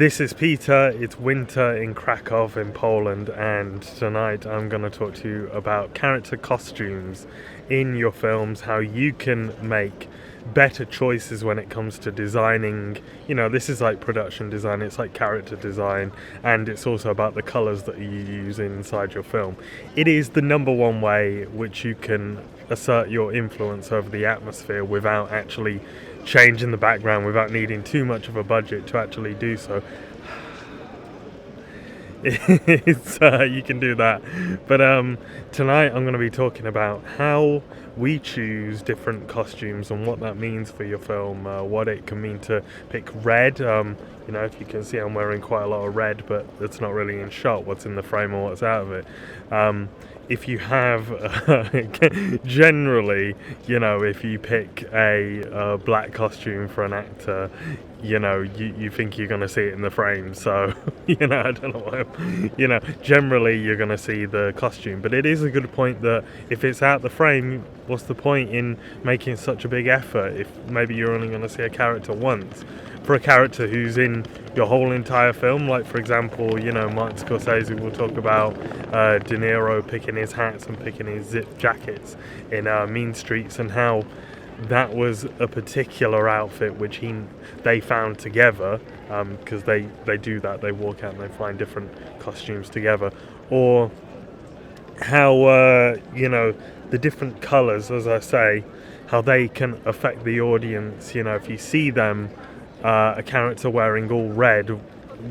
This is Peter. It's winter in Krakow in Poland, and tonight I'm going to talk to you about character costumes in your films, how you can make better choices when it comes to designing. This is like production design, it's like character design, and it's also about the colors that you use inside your film. It is the number one way which you can assert your influence over the atmosphere without actually changing the background, without needing too much of a budget to actually do so. You can do that. But tonight I'm going to be talking about how we choose different costumes and what that means for your film, what it can mean to pick red. If you can see, I'm wearing quite a lot of red, but it's not really in shot what's in the frame or what's out of it. If you have, generally, if you pick a black costume for an actor, you think you're going to see it in the frame. So, I don't know why, generally you're going to see the costume. But it is a good point that if it's out the frame, what's the point in making such a big effort if maybe you're only going to see a character once? For a character who's in your whole entire film, like for example, Martin Scorsese will talk about De Niro picking his hats and picking his zip jackets in Mean Streets, and how that was a particular outfit which they found together, because they do that, they walk out and they find different costumes together. Or how the different colours, as I say, how they can affect the audience. If you see them, a character wearing all red,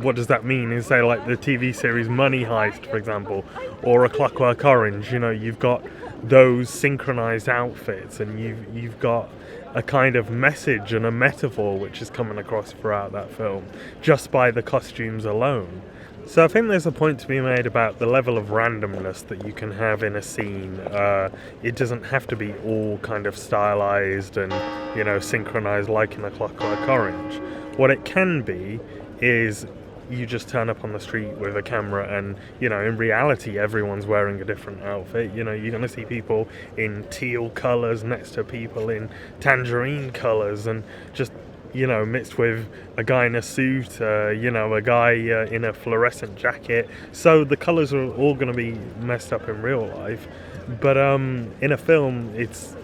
what does that mean? Is say like the TV series Money Heist, for example, or A Clockwork Orange, you've got those synchronized outfits, and you've got a kind of message and a metaphor which is coming across throughout that film just by the costumes alone. So I think there's a point to be made about the level of randomness that you can have in a scene. It doesn't have to be all kind of stylized and, synchronized like in A Clockwork Orange. What it can be is you just turn up on the street with a camera and, in reality, everyone's wearing a different outfit. You're going to see people in teal colors next to people in tangerine colors, and just mixed with a guy in a suit, a guy in a fluorescent jacket. So the colours are all going to be messed up in real life. But in a film, it's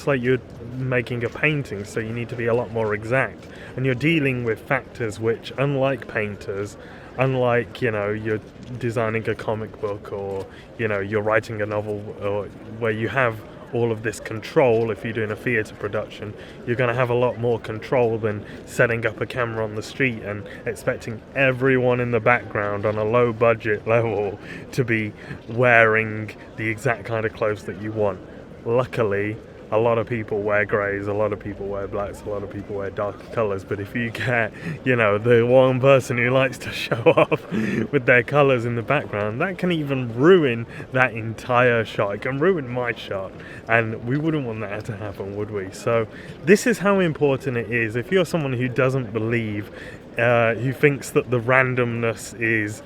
like you're making a painting, so you need to be a lot more exact. And you're dealing with factors which, unlike painters, unlike, you're designing a comic book, or, you're writing a novel, or where you have all of this control. If you're doing a theatre production, you're going to have a lot more control than setting up a camera on the street and expecting everyone in the background on a low budget level to be wearing the exact kind of clothes that you want. Luckily, a lot of people wear greys, a lot of people wear blacks, a lot of people wear darker colours. But if you get, the one person who likes to show off with their colours in the background, that can even ruin that entire shot. It can ruin my shot, and we wouldn't want that to happen, would we? So this is how important it is. If you're someone who doesn't believe, who thinks that the randomness is,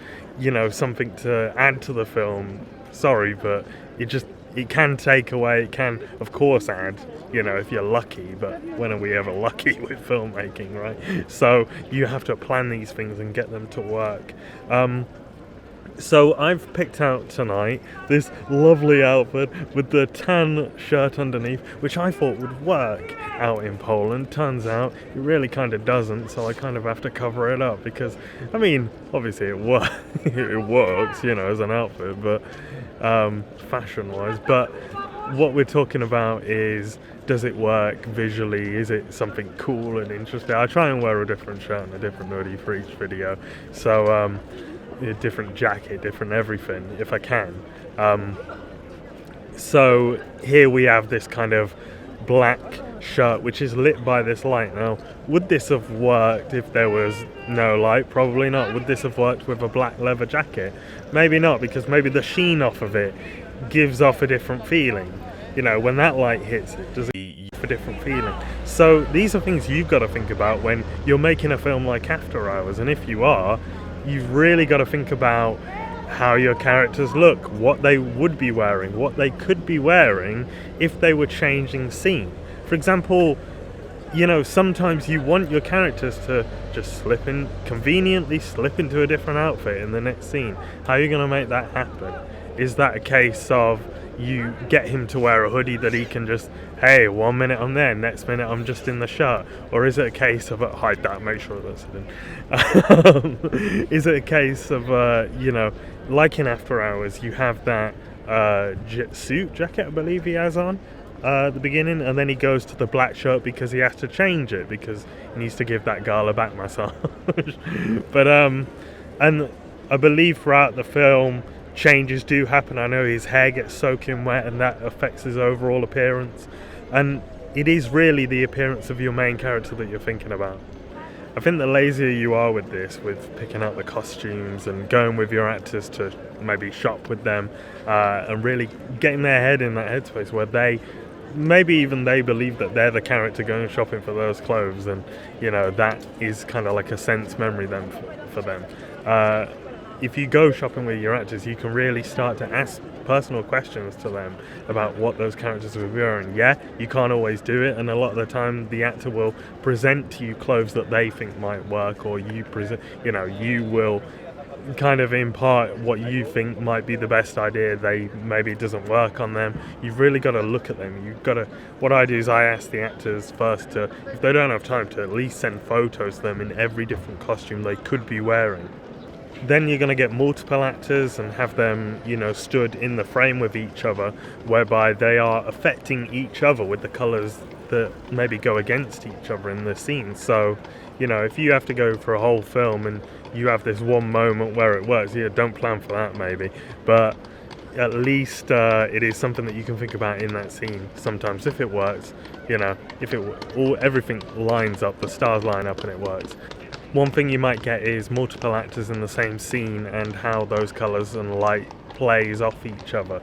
something to add to the film, sorry, but it can take away, it can, of course, add, if you're lucky, but when are we ever lucky with filmmaking, right? So you have to plan these things and get them to work. So I've picked out tonight this lovely outfit with the tan shirt underneath, which I thought would work out in Poland. Turns out it really kind of doesn't, so I kind of have to cover it up, because, obviously it works, as an outfit, but fashion-wise. But what we're talking about is, does it work visually? Is it something cool and interesting? I try and wear a different shirt and a different hoodie for each video, so a different jacket, different everything, if I can. So here we have this kind of black shirt which is lit by this light. Now, would this have worked if there was no light? Probably not. Would this have worked with a black leather jacket? Maybe not, because maybe the sheen off of it gives off a different feeling. When that light hits it, does it give a different feeling? So these are things you've got to think about when you're making a film like After Hours, and if you are, you've really got to think about how your characters look, what they would be wearing, what they could be wearing if they were changing scene. For example, sometimes you want your characters to just conveniently slip into a different outfit in the next scene. How are you going to make that happen? Is that a case of you get him to wear a hoodie that he can just, hey, 1 minute I'm there, next minute I'm just in the shirt? Or is it a case of, hide that, make sure that's hidden. Is it a case of, like in After Hours, you have that suit jacket, I believe he has on at the beginning, and then he goes to the black shirt because he has to change it because he needs to give that girl a back massage. But and I believe throughout the film changes do happen. I know his hair gets soaking wet and that affects his overall appearance, and it is really the appearance of your main character that you're thinking about. I think the lazier you are with this, with picking out the costumes and going with your actors to maybe shop with them, and really getting their head in that headspace where they believe that they're the character going shopping for those clothes, and that is kind of like a sense memory then for them. If you go shopping with your actors, you can really start to ask personal questions to them about what those characters will be wearing. Yeah, you can't always do it, and a lot of the time the actor will present to you clothes that they think might work, or you will kind of impart what you think might be the best idea. Maybe it doesn't work on them. You've really got to look at them. What I do is I ask the actors first to, if they don't have time, to at least send photos to them in every different costume they could be wearing. Then you're going to get multiple actors and have them, stood in the frame with each other, whereby they are affecting each other with the colours that maybe go against each other in the scene. So, if you have to go for a whole film and you have this one moment where it works, don't plan for that maybe, but at least it is something that you can think about in that scene. Sometimes if it works, if everything lines up, the stars line up and it works. One thing you might get is multiple actors in the same scene and how those colours and light plays off each other.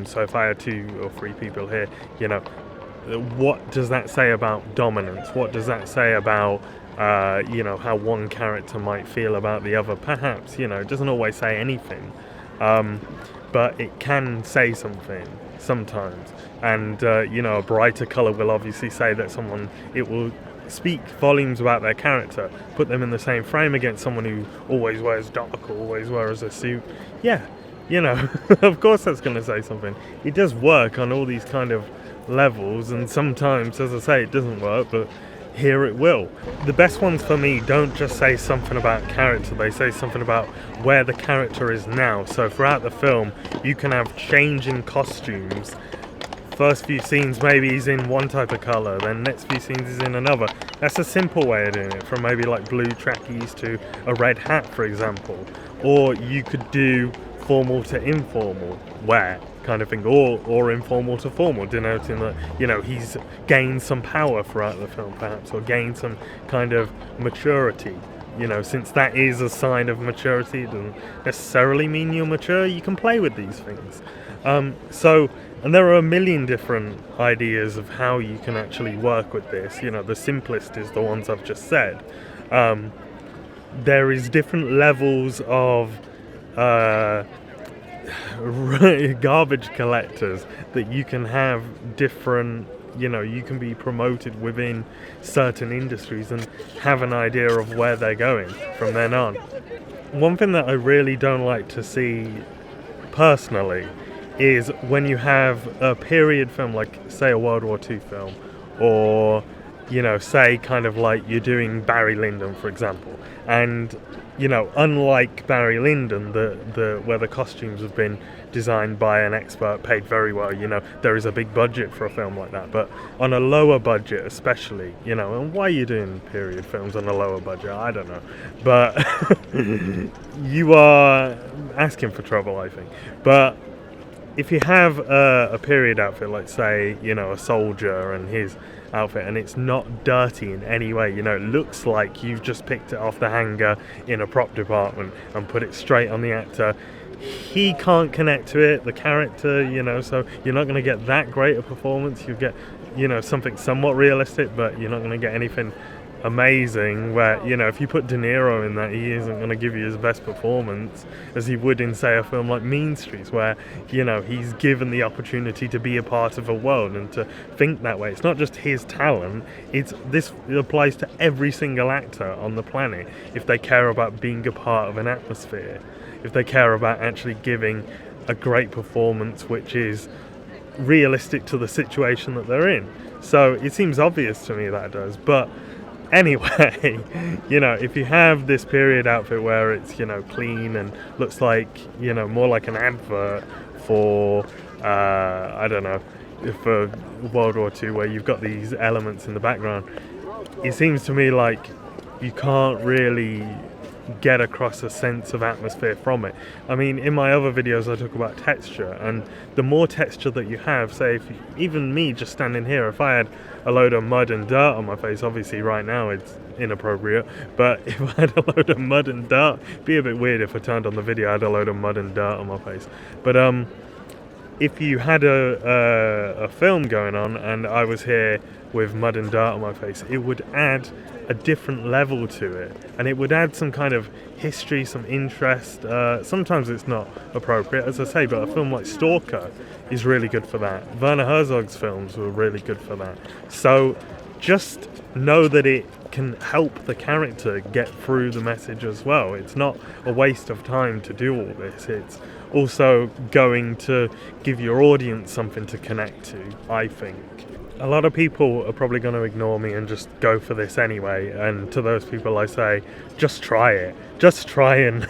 So if I had 2 or 3 people here, what does that say about dominance? What does that say about how one character might feel about the other? Perhaps, it doesn't always say anything, but it can say something sometimes. And, a brighter colour will obviously say that it will speak volumes about their character. Put them in the same frame against someone who always wears dark or always wears a suit. Yeah, of course that's going to say something. It does work on all these kind of levels, and sometimes, as I say, it doesn't work, but here it will. The best ones for me don't just say something about character, they say something about where the character is now. So throughout the film you can have changing costumes. First few scenes maybe he's in one type of colour, then next few scenes he's in another. That's a simple way of doing it, from maybe like blue trackies to a red hat, for example. Or you could do formal to informal wear kind of thing, or informal to formal, denoting that he's gained some power throughout the film perhaps, or gained some kind of maturity. Since that is a sign of maturity, it doesn't necessarily mean you're mature. You can play with these things. And there are a million different ideas of how you can actually work with this. The simplest is the ones I've just said. There is different levels of garbage collectors that you can have different, you can be promoted within certain industries and have an idea of where they're going from then on. One thing that I really don't like to see personally is when you have a period film, like say a World War II film, or say kind of like you're doing Barry Lyndon, for example, and unlike Barry Lyndon, where the costumes have been designed by an expert, paid very well, there is a big budget for a film like that. But on a lower budget especially, and why are you doing period films on a lower budget? I don't know. But you are asking for trouble, I think. But if you have a period outfit, like say, a soldier and his outfit, and it's not dirty in any way, it looks like you've just picked it off the hanger in a prop department and put it straight on the actor. He can't connect to it, the character, so you're not going to get that great a performance. You get, something somewhat realistic, but you're not going to get anything amazing, where, you know, if you put De Niro in that, he isn't going to give you his best performance as he would in, say, a film like Mean Streets, where, you know, he's given the opportunity to be a part of a world and to think that way. It's not just his talent, it applies to every single actor on the planet if they care about being a part of an atmosphere, if they care about actually giving a great performance which is realistic to the situation that they're in. So it seems obvious to me that it does, but anyway, you know, if you have this period outfit where it's, you know, clean and looks like, you know, more like an advert for, I don't know, for World War II, where you've got these elements in the background, it seems to me like you can't really get across a sense of atmosphere from it. I mean, in my other videos I talk about texture, and the more texture that you have, say, even me just standing here, if I had a load of mud and dirt on my face, obviously right now it's inappropriate, but if I had a load of mud and dirt, it'd be a bit weird if I turned on the video, I had a load of mud and dirt on my face. But if you had a film going on and I was here with mud and dirt on my face, it would add a different level to it, and it would add some kind of history, some interest. Sometimes it's not appropriate, as I say, but a film like Stalker is really good for that. Werner Herzog's films were really good for that. So just know that it can help the character get through the message as well. It's not a waste of time to do all this. It's also going to give your audience something to connect to, I think. A lot of people are probably going to ignore me and just go for this anyway, and to those people I say, just try it. Just try and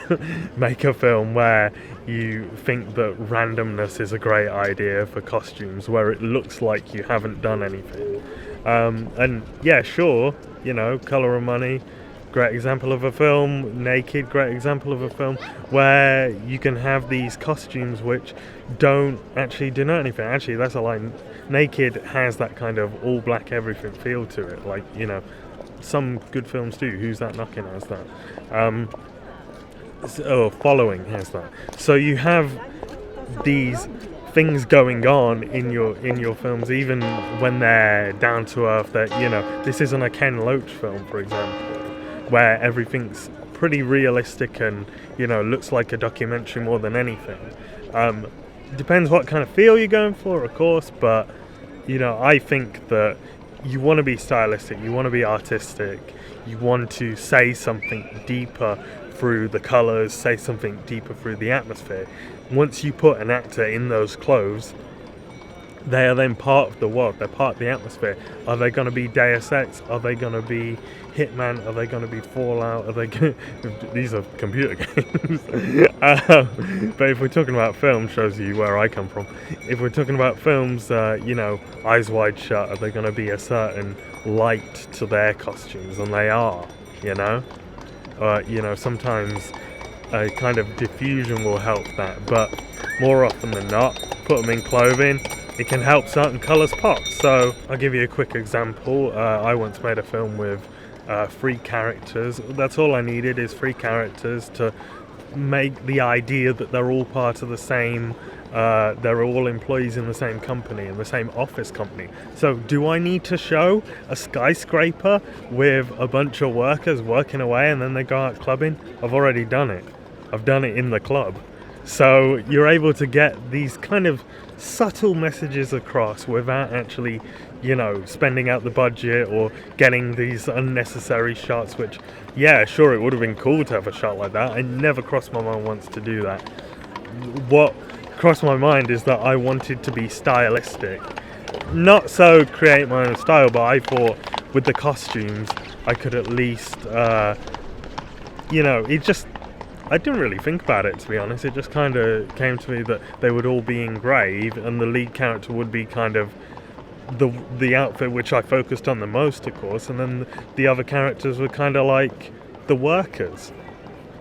make a film where you think that randomness is a great idea for costumes, where it looks like you haven't done anything. And yeah, sure, you know, Colour of Money, great example of a film. Naked, great example of a film where you can have these costumes which don't actually denote anything. Actually, that's a line. Naked has that kind of all black everything feel to it, like, you know, some good films do. Who's That Knocking has that. Following has that. So you have these things going on in your films, even when they're down to earth. That, you know, this isn't a Ken Loach film, for example, where everything's pretty realistic and, you know, looks like a documentary more than anything. Depends what kind of feel you're going for, of course, but, you know, I think that you want to be stylistic, you want to be artistic, you want to say something deeper through the colours, say something deeper through the atmosphere. Once you put an actor in those clothes, they are then part of the world, they're part of the atmosphere. Are they going to be Deus Ex? Are they going to be Hitman? Are they going to be Fallout? Are they these are computer games. But if we're talking about film, shows you where I come from. If we're talking about films, you know, Eyes Wide Shut, are they going to be a certain light to their costumes? And they are, you know. You know, sometimes a kind of diffusion will help that, but more often than not, put them in clothing, it can help certain colours pop. So I'll give you a quick example. I once made a film with 3 characters. That's all I needed, is 3 characters to make the idea that they're all part of the same, they're all employees in the same company, in the same office company. So do I need to show a skyscraper with a bunch of workers working away and then they go out clubbing? I've already done it. I've done it in the club. So you're able to get these kind of subtle messages across without actually, you know, spending out the budget or getting these unnecessary shots, which, yeah, sure, it would have been cool to have a shot like that. I never crossed my mind once to do that. What crossed my mind is that I wanted to be stylistic. Not so create my own style, but I thought with the costumes I could at least, you know, I didn't really think about it, to be honest. It just kind of came to me that they would all be engraved, and the lead character would be kind of the outfit which I focused on the most, of course, and then the other characters were kind of like the workers.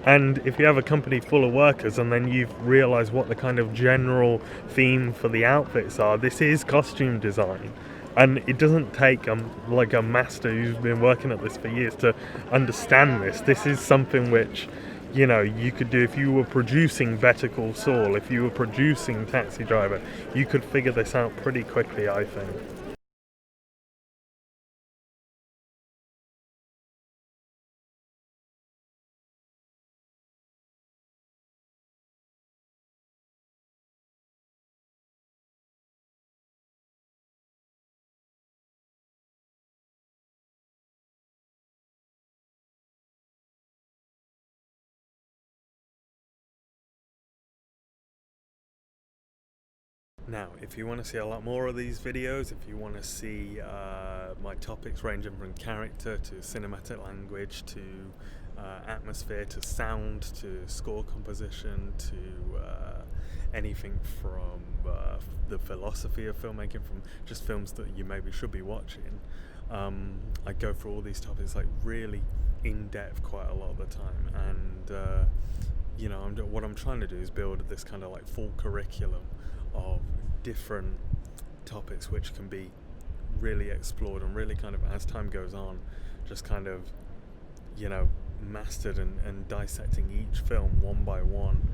And if you have a company full of workers and then you've realised what the kind of general theme for the outfits are, this is costume design. And it doesn't take like a master who's been working at this for years to understand this. This is something which, you know, you could do if you were producing Better Call Saul, if you were producing Taxi Driver, you could figure this out pretty quickly, I think. Now, if you want to see a lot more of these videos, if you want to see my topics ranging from character to cinematic language to atmosphere to sound to score composition to anything from the philosophy of filmmaking, from just films that you maybe should be watching, I go through all these topics like really in depth quite a lot of the time, and what I'm trying to do is build this kind of like full curriculum of different topics which can be really explored and really kind of, as time goes on, just kind of mastered and dissecting each film one by one,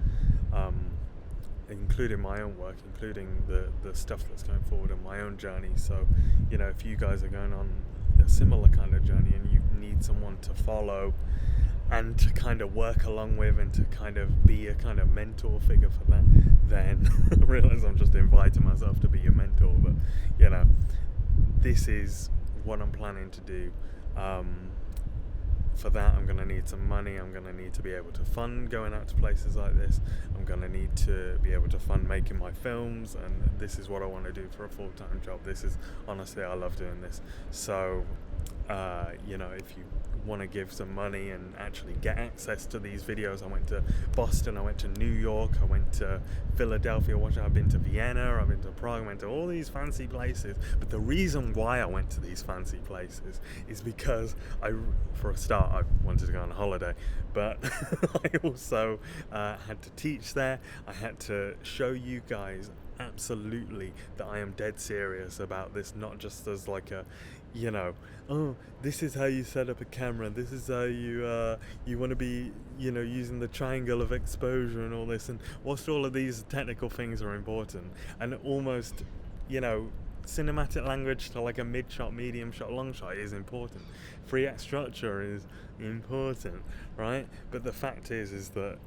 including my own work, including the stuff that's going forward in my own journey. So if you guys are going on a similar kind of journey and you need someone to follow and to kind of work along with and to kind of be a kind of mentor figure for that, then I realise I'm just inviting myself to be your mentor, but this is what I'm planning to do. For that, I'm going to need some money. I'm going to need to be able to fund going out to places like this. I'm going to need to be able to fund making my films, and this is what I want to do for a full-time job. This is, honestly, I love doing this. So, if you want to give some money and actually get access to these videos, I went to Boston, I went to New York, I went to Philadelphia, I've been to Vienna, I've been to Prague, I went to all these fancy places. But the reason why I went to these fancy places is because for a start, I wanted to go on a holiday, but I also had to teach there. I had to show you guys absolutely that I am dead serious about this, not just as like a this is how you set up a camera, this is how you want to be using the triangle of exposure and all this, and whilst all of these technical things are important and almost cinematic language to like a mid shot, medium shot, long shot is important, 3-act structure is important, right? But the fact is that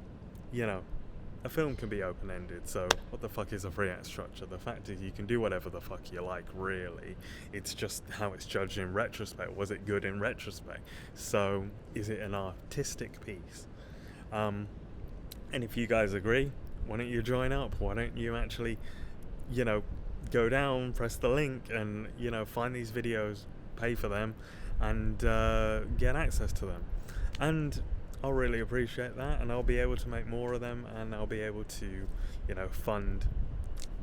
a film can be open-ended, so what the fuck is a 3-act structure? The fact is you can do whatever the fuck you like, really. It's just how it's judged in retrospect. Was it good in retrospect? So, is it an artistic piece? And if you guys agree, why don't you join up? Why don't you actually, go down, press the link, and, find these videos, pay for them, and get access to them. And I'll really appreciate that, and I'll be able to make more of them, and I'll be able to, fund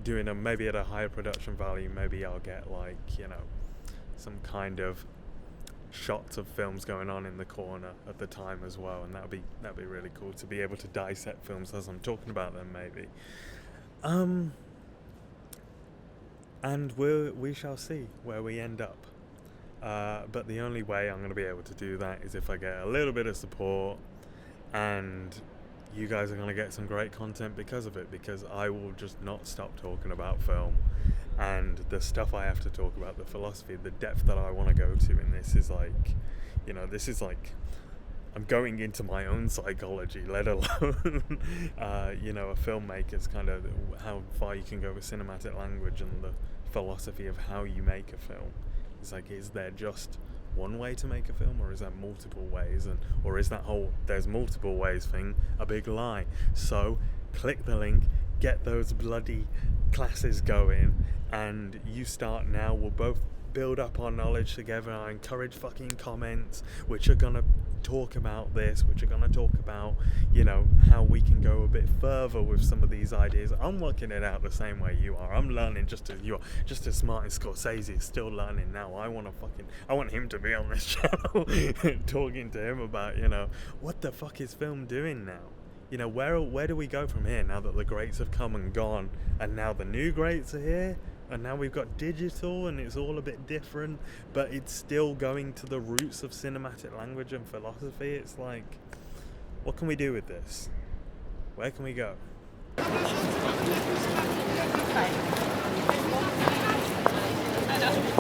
doing them maybe at a higher production value. Maybe I'll get like, some kind of shots of films going on in the corner at the time as well, and that'd be really cool to be able to dissect films as I'm talking about them, maybe. And we shall see where we end up. But the only way I'm going to be able to do that is if I get a little bit of support, and you guys are going to get some great content because of it, because I will just not stop talking about film, and the stuff I have to talk about, the philosophy, the depth that I want to go to in this is like, this is like I'm going into my own psychology, let alone a filmmaker's kind of how far you can go with cinematic language and the philosophy of how you make a film. It's like, is there just one way to make a film, or is there multiple ways, or is that whole there's multiple ways thing a big lie? So click the link, get those bloody classes going, and you start now. We'll both build up our knowledge together. I encourage fucking comments which are gonna talk about this, which are gonna talk about how we can go a bit further with some of these ideas. I'm working it out the same way you are. I'm learning just as you are, just as Martin Scorsese is still learning now. I want him to be on this channel talking to him about what the fuck is film doing now. Where do we go from here now that the greats have come and gone, and now the new greats are here? And now we've got digital, and it's all a bit different, but it's still going to the roots of cinematic language and philosophy. It's like, what can we do with this? Where can we go? I know.